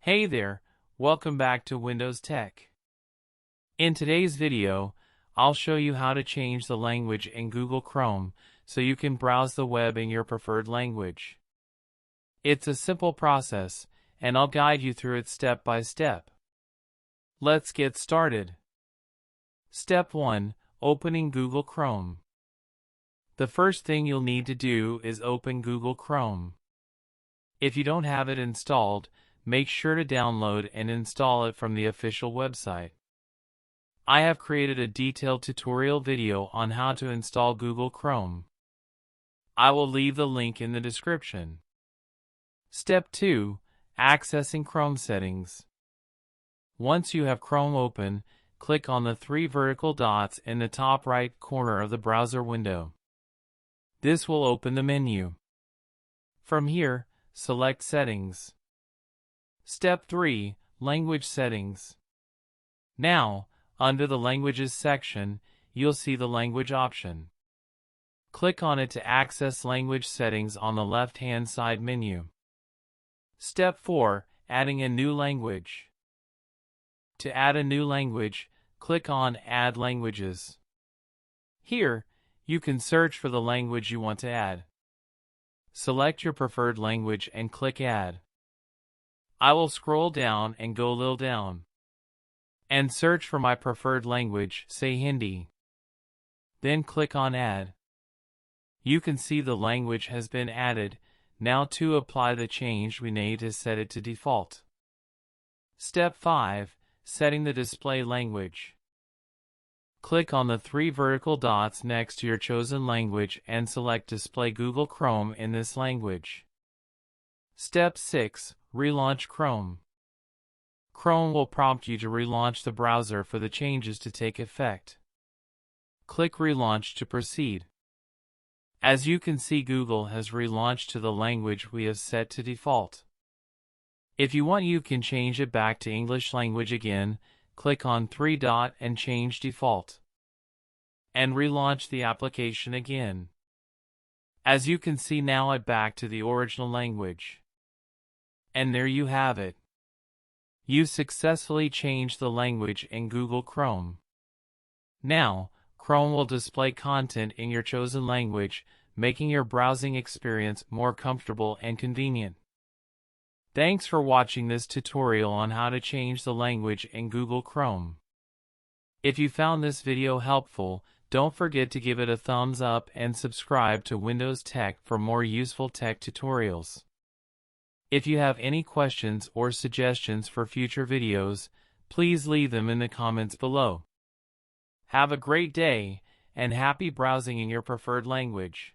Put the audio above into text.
Hey there, welcome back to Windowz Tech. In today's video, I'll show you how to change the language in Google Chrome so you can browse the web in your preferred language. It's a simple process, and I'll guide you through it step by step. Let's get started. Step 1. Opening Google Chrome. The first thing you'll need to do is open Google Chrome. If you don't have it installed, make sure to download and install it from the official website. I have created a detailed tutorial video on how to install Google Chrome. I will leave the link in the description. Step 2. Accessing Chrome settings. Once you have Chrome open, click on the three vertical dots in the top right corner of the browser window. This will open the menu. From here, select Settings. Step 3. Language Settings. Now, under the Languages section, you'll see the Language option. Click on it to access language settings on the left-hand side menu. Step 4. Adding a new language. To add a new language, click on Add Languages. Here, you can search for the language you want to add. Select your preferred language and click Add. I will scroll down and go a little down, and search for my preferred language, say Hindi. Then click on Add. You can see the language has been added. Now to apply the change we need to set it to default. Step 5. Setting the display language. Click on the three vertical dots next to your chosen language and select Display Google Chrome in this language. Step 6. Relaunch Chrome. Chrome will prompt you to relaunch the browser for the changes to take effect. Click Relaunch to proceed. As you can see, Google has relaunched to the language we have set to default. If you want, you can change it back to English language again. Click on three dot and change default. And relaunch the application again. As you can see, now it's back to the original language. And there you have it. You successfully changed the language in Google Chrome. Now, Chrome will display content in your chosen language, making your browsing experience more comfortable and convenient. Thanks for watching this tutorial on how to change the language in Google Chrome. If you found this video helpful, don't forget to give it a thumbs up and subscribe to Windowz Tech for more useful tech tutorials. If you have any questions or suggestions for future videos, please leave them in the comments below. Have a great day, and happy browsing in your preferred language.